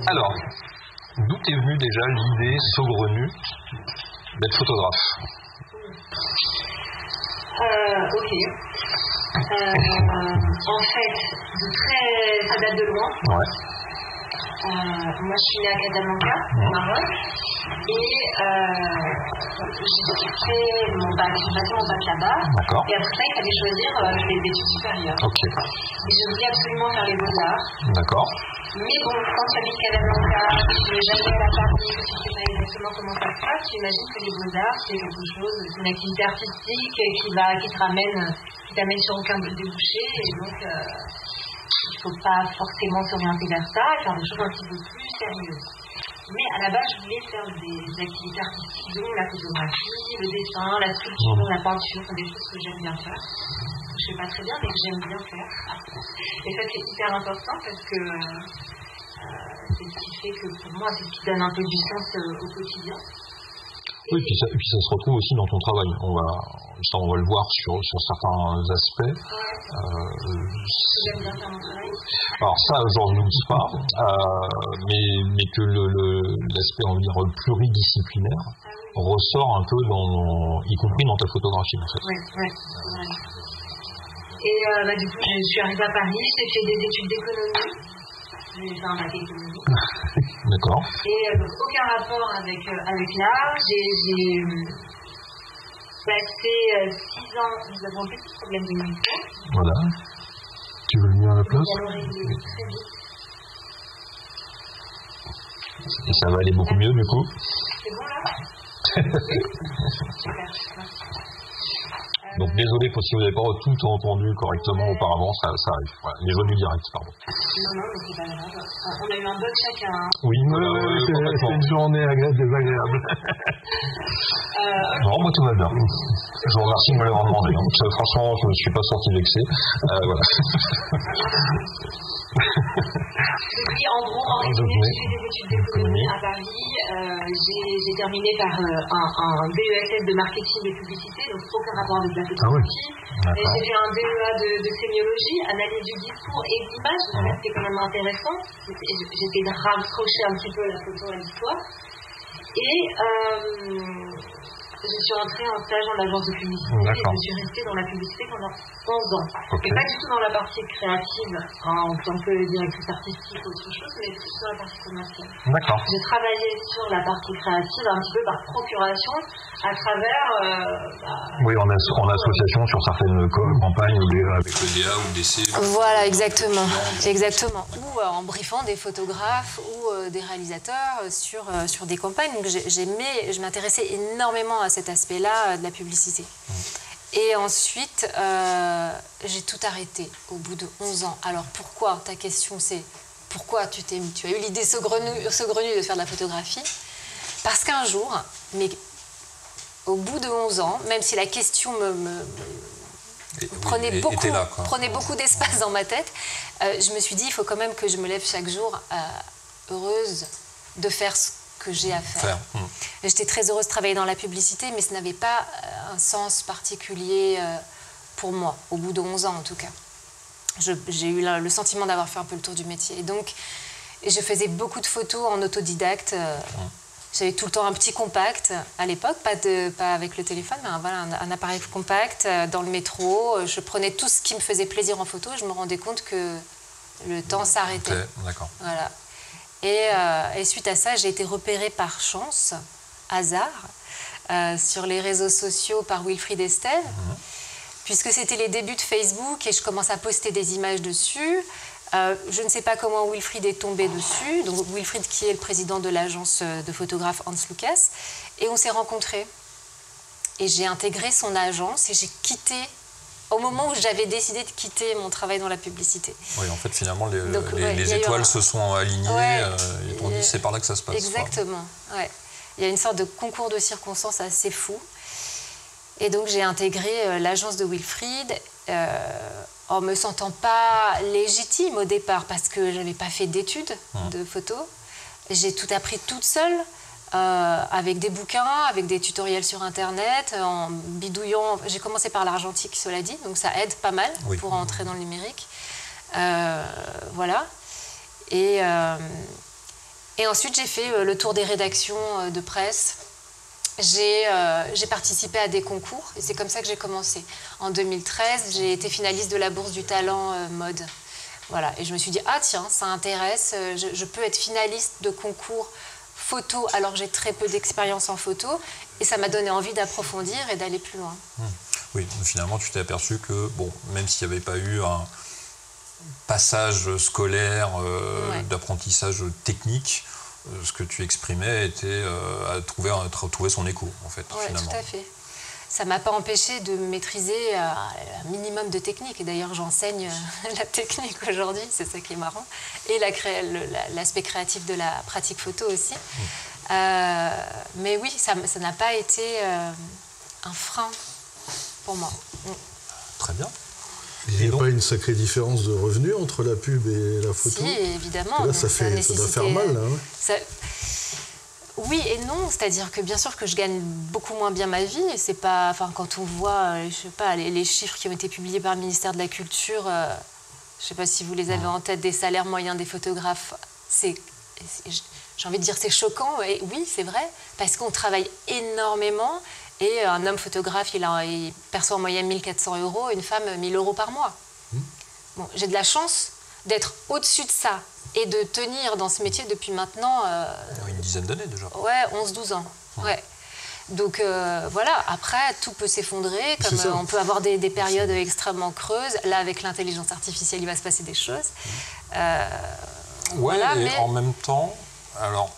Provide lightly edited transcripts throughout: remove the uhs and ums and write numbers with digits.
Alors, d'où t'es venue déjà l'idée saugrenue d'être photographe? Ok. En fait, ça date de loin. Ouais. Moi, je suis née à Casablanca, au Maroc, et j'ai fait mon bac là-bas. D'accord. Et après ça, il fallait choisir les études supérieures. Ok. Et je voulais absolument faire les beaux-arts. D'accord. Mais bon, quand tu habites Casablanca, tu n'es jamais à la Paris, que tu ne sais pas exactement comment ça se passe, tu imagines que les beaux-arts, c'est quelque chose, c'est une activité artistique qui t'amène sur aucun débouché, et donc il ne faut pas forcément s'orienter vers ça, et faire des choses un petit peu plus sérieuses. Mais à la base, je voulais faire des activités artistiques, dont la photographie, le dessin, la sculpture, la peinture, des choses que j'aime bien faire. Je ne fais pas très bien, mais que j'aime bien faire. Et ça, c'est hyper important parce que c'est ce qui fait que pour moi, c'est ce qui donne un peu du sens au quotidien. Oui, et puis ça se retrouve aussi dans ton travail. On va le voir sur certains aspects. J'aime bien faire mon travail. Alors ça, j'en doute pas, mais que l'aspect, on va dire, pluridisciplinaire ressort un peu y compris dans ta photographie, en fait. Oui. Et du coup, je suis arrivée à Paris, j'ai fait des études d'économie. J'ai fait un bac économie. D'accord. Et donc, aucun rapport avec l'art. J'ai passé 6 ans, nous avons un petit problème de micro. Voilà. Tu veux venir à la place? Nous allons régler très vite. Et ça va aller beaucoup mieux, du coup? C'est bon, là? Super, merci. Donc désolé si vous n'avez pas tout entendu correctement auparavant, ça arrive. Voilà, les jeux du direct, pardon. Non, mais c'est pas grave. On a eu un bug chacun. Oui, c'est une journée désagréable. Non, moi tout va bien. Je vous remercie de me l'avoir demandé. Donc, franchement, je ne me suis pas sorti vexé. Voilà. Depuis, en gros, en résumé, j'ai fait des études d'économie à Paris. J'ai terminé par un BESS de marketing et publicité, donc aucun rapport avec la photographie. J'ai fait un DEA de sémiologie, analyse du discours et d'image. C'était quand même intéressant. J'essayais de raccrocher un petit peu la photo à l'histoire. Et je suis entrée en stage en agence de publicité et je suis restée dans la publicité pendant 11 ans. Et pas du tout dans la partie créative en tant que directrice artistique ou autre chose, mais plutôt dans la partie commerciale. D'accord. J'ai travaillé sur la partie créative un petit peu par procuration à travers... oui, en association sur certaines campagnes avec le DA ou le DC. Voilà, exactement. Ou en briefant des photographes ou des réalisateurs sur des campagnes. Donc je m'intéressais énormément à cet aspect-là de la publicité. Et ensuite, j'ai tout arrêté au bout de 11 ans. Alors pourquoi? Ta question c'est pourquoi tu as eu l'idée saugrenue de faire de la photographie? Parce qu'un jour, mais au bout de 11 ans, même si la question prenait beaucoup d'espace dans ma tête, je me suis dit il faut quand même que je me lève chaque jour heureuse de faire ce que j'ai à faire. J'étais très heureuse de travailler dans la publicité, mais ce n'avait pas un sens particulier pour moi, au bout de 11 ans en tout cas. J'ai eu le sentiment d'avoir fait un peu le tour du métier. Et donc, je faisais beaucoup de photos en autodidacte. J'avais tout le temps un petit compact à l'époque, pas avec le téléphone, mais un appareil compact dans le métro. Je prenais tout ce qui me faisait plaisir en photo. Je me rendais compte que le temps s'arrêtait. D'accord. Voilà. Et suite à ça, j'ai été repérée par chance, hasard, sur les réseaux sociaux par Wilfried Estève, puisque c'était les débuts de Facebook et je commence à poster des images dessus. Je ne sais pas comment Wilfried est tombé dessus, donc Wilfried qui est le président de l'agence de photographe Hans Lucas, et on s'est rencontrés. Et j'ai intégré son agence et j'ai quitté au moment où j'avais décidé de quitter mon travail dans la publicité. Oui, en fait, finalement, les étoiles se sont alignées et t'ont dit c'est par là que ça se passe. Exactement, ouais. Il y a une sorte de concours de circonstances assez fou. Et donc, j'ai intégré l'agence de Wilfried en ne me sentant pas légitime au départ parce que je n'avais pas fait d'études de photo. J'ai tout appris toute seule. Avec des bouquins, avec des tutoriels sur Internet, en bidouillant. J'ai commencé par l'argentique, cela dit, donc ça aide pas mal pour entrer dans le numérique. Voilà. Et Et ensuite, j'ai fait le tour des rédactions de presse. J'ai participé à des concours et c'est comme ça que j'ai commencé. En 2013, j'ai été finaliste de la Bourse du Talent mode. Voilà. Et je me suis dit, ah tiens, ça intéresse, je peux être finaliste de concours photo alors que j'ai très peu d'expérience en photo. Et ça m'a donné envie d'approfondir et d'aller plus loin. Oui, finalement, tu t'es aperçu que, bon, même s'il n'y avait pas eu un passage scolaire d'apprentissage technique, ce que tu exprimais était à trouver son écho, en fait, finalement. Tout à fait. Ça ne m'a pas empêché de maîtriser un minimum de technique. Et d'ailleurs, j'enseigne la technique aujourd'hui, c'est ça qui est marrant. Et l'aspect créatif de la pratique photo aussi. Mais oui, ça n'a pas été un frein pour moi. Très bien. Il n'y a pas une sacrée différence de revenus entre la pub et la photo? Si, évidemment. Là, ça doit faire mal. Là, Oui et non, c'est-à-dire que bien sûr que je gagne beaucoup moins bien ma vie. Et c'est pas, quand on voit, je sais pas, les chiffres qui ont été publiés par le ministère de la Culture, je ne sais pas si vous les avez en tête, des salaires moyens des photographes, j'ai envie de dire c'est choquant. Et oui, c'est vrai, parce qu'on travaille énormément. Et un homme photographe, il perçoit en moyenne 1 400 €, une femme 1 000 € par mois. Bon, j'ai de la chance d'être au-dessus de ça et de tenir dans ce métier depuis maintenant... une dizaine d'années déjà. Ouais, 11-12 ans. Ouais. Donc voilà, après, tout peut s'effondrer, comme on peut avoir des périodes extrêmement creuses. Là, avec l'intelligence artificielle, il va se passer des choses. Voilà, mais en même temps, alors...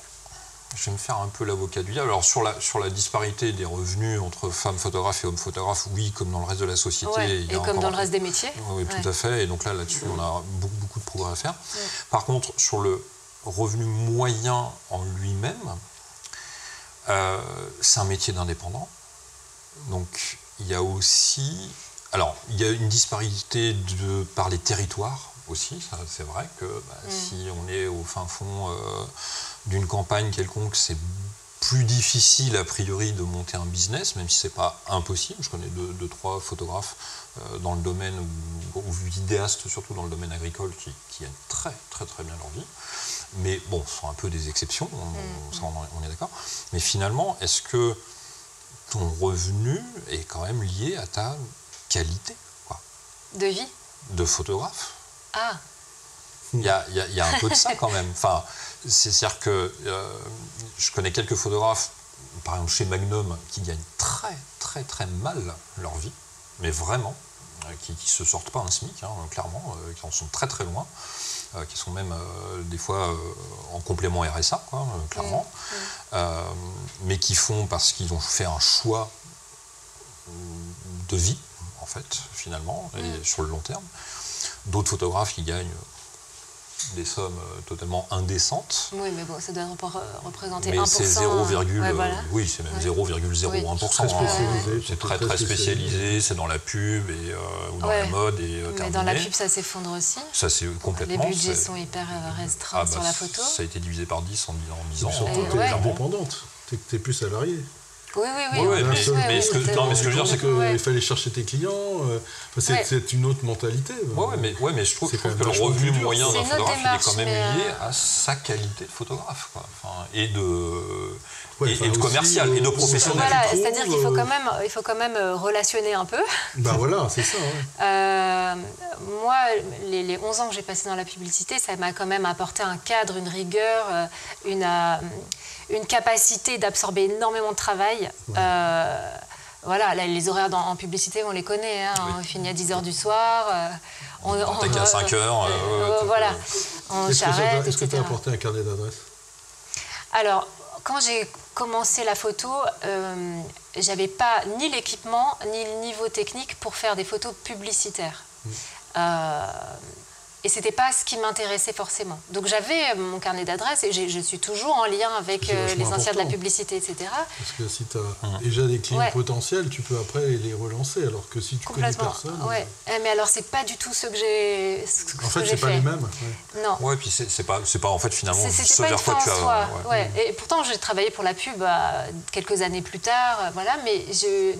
Je vais me faire un peu l'avocat du diable. Alors, sur la disparité des revenus entre femmes photographes et hommes photographes, oui, comme dans le reste de la société. Et comme dans le reste des métiers. Oui, tout à fait. Et donc là-dessus, on a beaucoup de progrès à faire. Par contre, sur le revenu moyen en lui-même, c'est un métier d'indépendant. Donc, il y a aussi... Alors, il y a une disparité par les territoires aussi. C'est vrai que si on est au fin fond... d'une campagne quelconque, c'est plus difficile a priori de monter un business, même si c'est pas impossible. Je connais deux, trois photographes dans le domaine, ou vidéastes surtout dans le domaine agricole, qui gagnent très bien leur vie. Mais bon, ce sont un peu des exceptions, on est d'accord. Mais finalement, est-ce que ton revenu est quand même lié à ta qualité, quoi, de vie de photographe? Ah. Il y a un peu de ça quand même. Enfin, c'est-à-dire que je connais quelques photographes, par exemple chez Magnum, qui gagnent très mal leur vie, mais vraiment, qui ne se sortent pas un SMIC, clairement, qui en sont très loin, qui sont même des fois en complément RSA, quoi, clairement, mais qui font parce qu'ils ont fait un choix de vie, en fait, finalement, et sur le long terme. D'autres photographes qui gagnent des sommes totalement indécentes. Oui, mais bon, ça doit représenter mais 1%. C'est 0, voilà. Oui, c'est même 0,01%. C'est très spécialisé, c'est dans la pub ou dans la mode. Mais dans la pub, ça s'effondre aussi. Ça, c'est complètement... Les budgets sont hyper restreints sur la photo. Ça a été divisé par 10 en 10 ans. Surtout, tu es indépendante, tu n'es plus salarié. Oui. Mais ce que je veux dire, c'est qu'il fallait chercher tes clients. C'est une autre mentalité. Mais je trouve que le revenu moyen d'un photographe, il est quand même lié à sa qualité de photographe, quoi. Et de commercial, et de professionnel. Voilà, c'est-à-dire qu'il faut quand même relationner un peu. Ben voilà, c'est ça. Moi, les 11 ans que j'ai passé dans la publicité, ça m'a quand même apporté un cadre, une rigueur, une capacité d'absorber énormément de travail. Voilà, là, les horaires en publicité, on les connaît. On finit à 10h du soir. On attaque à 5h. Voilà, on charrette, etc. Est-ce que tu as apporté un carnet d'adresses? Alors, quand j'ai commencé la photo, j'avais pas ni l'équipement, ni le niveau technique pour faire des photos publicitaires. Et c'était pas ce qui m'intéressait forcément. Donc j'avais mon carnet d'adresses et je suis toujours en lien avec les anciens de la publicité, etc. Parce que si tu as déjà des clients potentiels, tu peux après les relancer, alors que si tu connais personne... Mais alors c'est pas du tout ce que j'ai En fait, c'est pas les mêmes. Non. Ouais, puis c'est pas en fait finalement ce vers quoi tu as... Et pourtant j'ai travaillé pour la pub quelques années plus tard, voilà, mais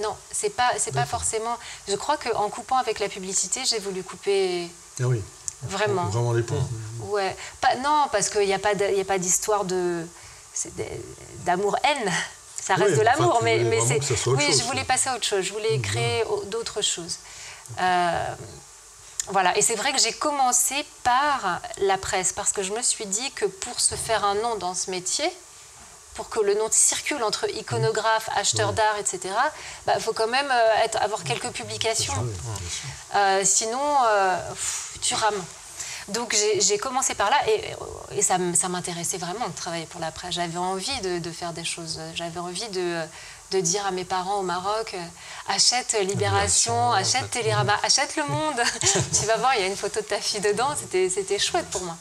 non, c'est pas forcément... Je crois qu'en coupant avec la publicité, j'ai voulu couper... Ah oui. Vraiment. Vraiment les ponts. Ouais. Non, parce qu'il n'y a pas d'histoire d'amour-haine. Ça reste de l'amour, mais c'est. Oui, je voulais passer à autre chose. Je voulais créer d'autres choses. Voilà. Et c'est vrai que j'ai commencé par la presse, parce que je me suis dit que pour se faire un nom dans ce métier, pour que le nom circule entre iconographe, acheteur d'art, etc., faut quand même avoir quelques publications. Sinon, tu rames. Donc j'ai commencé par là et ça m'intéressait vraiment de travailler pour la presse. J'avais envie de faire des choses. J'avais envie de dire à mes parents au Maroc, achète Libération, achète Télérama, achète Le Monde. Tu vas voir, il y a une photo de ta fille dedans. C'était chouette pour moi.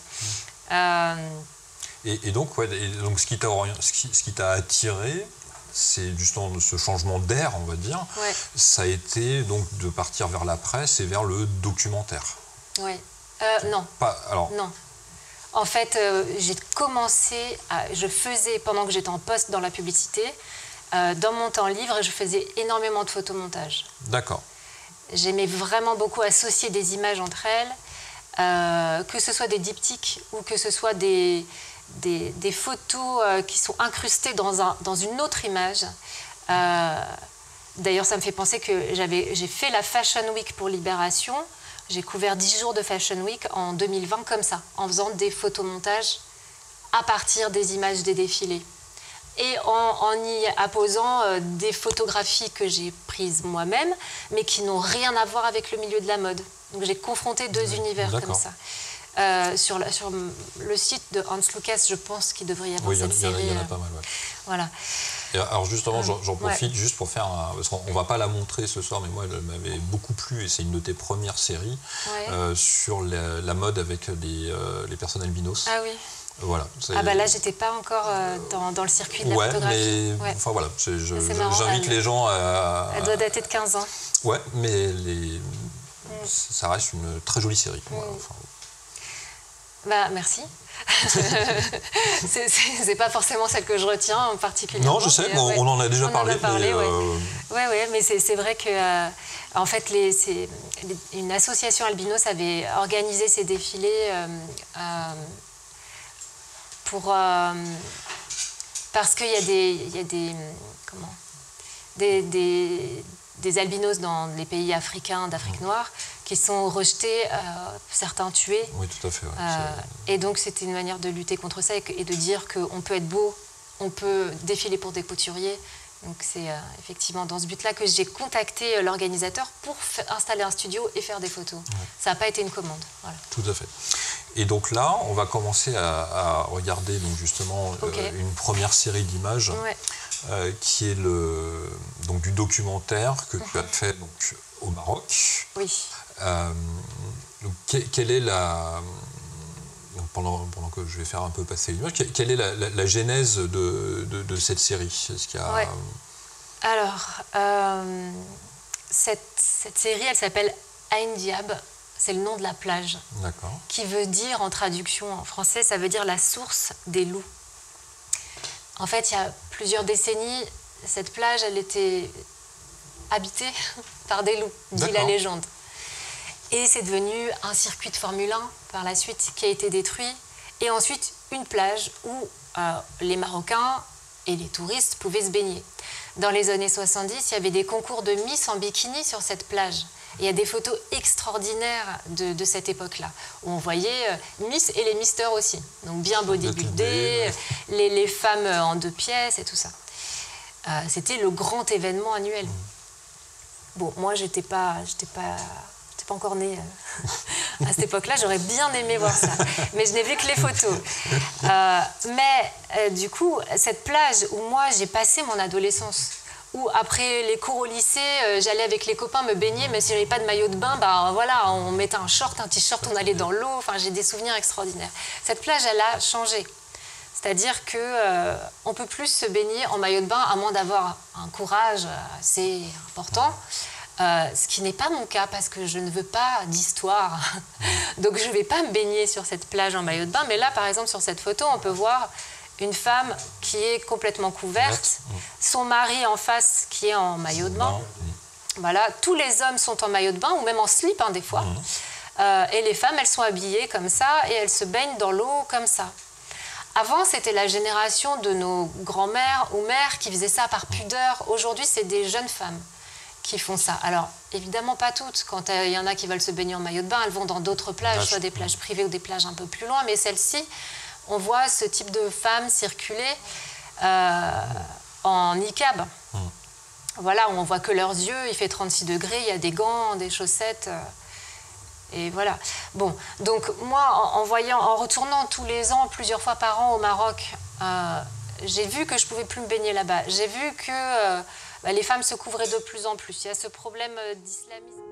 Et donc, donc, ce qui t'a attiré, c'est justement ce changement d'air, on va dire. Ouais. Ça a été donc de partir vers la presse et vers le documentaire. Oui. Non. Non. En fait, j'ai commencé je faisais, pendant que j'étais en poste dans la publicité, dans mon temps libre, je faisais énormément de photomontage. D'accord. J'aimais vraiment beaucoup associer des images entre elles, que ce soit des diptyques ou que ce soit des photos qui sont incrustées dans une autre image. D'ailleurs, ça me fait penser que j'ai fait la Fashion Week pour Libération. J'ai couvert 10 jours de Fashion Week en 2020 comme ça, en faisant des photomontages à partir des images des défilés. Et en y apposant des photographies que j'ai prises moi-même, mais qui n'ont rien à voir avec le milieu de la mode. Donc j'ai confronté deux univers comme ça. Sur le site de Hans Lucas, je pense qu'il devrait y avoir cette série. Il y en a pas mal, ouais. Voilà. Et alors justement, j'en profite juste pour faire parce qu'on ne va pas la montrer ce soir, mais moi elle m'avait beaucoup plu et c'est une de tes premières séries sur la mode avec les personnes albinos. Ah oui. Voilà. Là j'étais pas encore dans le circuit de la photographie. Mais enfin voilà, j'invite les gens à... Elle doit dater de 15 ans. Ouais, mais ça reste une très jolie série. Merci. C'est pas forcément celle que je retiens en particulier. Non, je sais, on en a déjà parlé. Mais c'est vrai que en fait, une association albinos avait organisé ces défilés parce qu'il y a des albinos dans les pays africains, d'Afrique noire, qui sont rejetés, certains tués. Oui, tout à fait. Ouais. Et donc, c'était une manière de lutter contre ça et de dire qu'on peut être beau, on peut défiler pour des couturiers. Donc, c'est effectivement dans ce but-là que j'ai contacté l'organisateur pour installer un studio et faire des photos. Ouais. Ça n'a pas été une commande. Voilà. Tout à fait. Et donc là, on va commencer à regarder donc justement une première série d'images qui est donc du documentaire que tu as fait donc, au Maroc. Oui. Donc, quelle est pendant que je vais faire un peu passer l'image, quelle est la genèse de cette série? Est-ce qu'il y a... Alors, cette série, elle s'appelle Ain Diab. C'est le nom de la plage. D'accord. Qui veut dire, en traduction en français, ça veut dire la source des loups. En fait, il y a plusieurs décennies, cette plage, elle était habitée par des loups, dit la légende. Et c'est devenu un circuit de Formule 1 par la suite qui a été détruit. Et ensuite, une plage où les Marocains et les touristes pouvaient se baigner. Dans les années 70, il y avait des concours de Miss en bikini sur cette plage. Et il y a des photos extraordinaires de cette époque-là, où on voyait Miss et les Misters aussi. Donc bien bodybuildés, les femmes en 2 pièces et tout ça. C'était le grand événement annuel. Bon, moi, j'étais pas encore née à cette époque-là. J'aurais bien aimé voir ça. Mais je n'ai vu que les photos. Du coup, cette plage où moi, j'ai passé mon adolescence, où après les cours au lycée, j'allais avec les copains me baigner, mais si j'avais pas de maillot de bain, voilà, on mettait un short, un t-shirt, on allait dans l'eau. Enfin, j'ai des souvenirs extraordinaires. Cette plage, elle a changé. C'est-à-dire qu'on ne peut plus se baigner en maillot de bain, à moins d'avoir un courage assez important. Ce qui n'est pas mon cas, parce que je ne veux pas d'histoire. Donc, je ne vais pas me baigner sur cette plage en maillot de bain. Mais là, par exemple, sur cette photo, on peut voir une femme qui est complètement couverte, son mari en face qui est en maillot de bain. Voilà, tous les hommes sont en maillot de bain, ou même en slip, des fois. et les femmes, elles sont habillées comme ça et elles se baignent dans l'eau comme ça. Avant, c'était la génération de nos grands-mères ou mères qui faisaient ça par pudeur. Aujourd'hui, c'est des jeunes femmes qui font ça. Alors, évidemment, pas toutes. Quand il y en a qui veulent se baigner en maillot de bain, elles vont dans d'autres plages, soit des plages privées ou des plages un peu plus loin. Mais celle-ci, on voit ce type de femmes circuler en niqab. Voilà, on voit que leurs yeux, il fait 36 degrés, il y a des gants, des chaussettes... Et voilà. Bon, donc moi, en retournant tous les ans, plusieurs fois par an au Maroc, j'ai vu que je ne pouvais plus me baigner là-bas. J'ai vu que les femmes se couvraient de plus en plus. Il y a ce problème d'islamisme.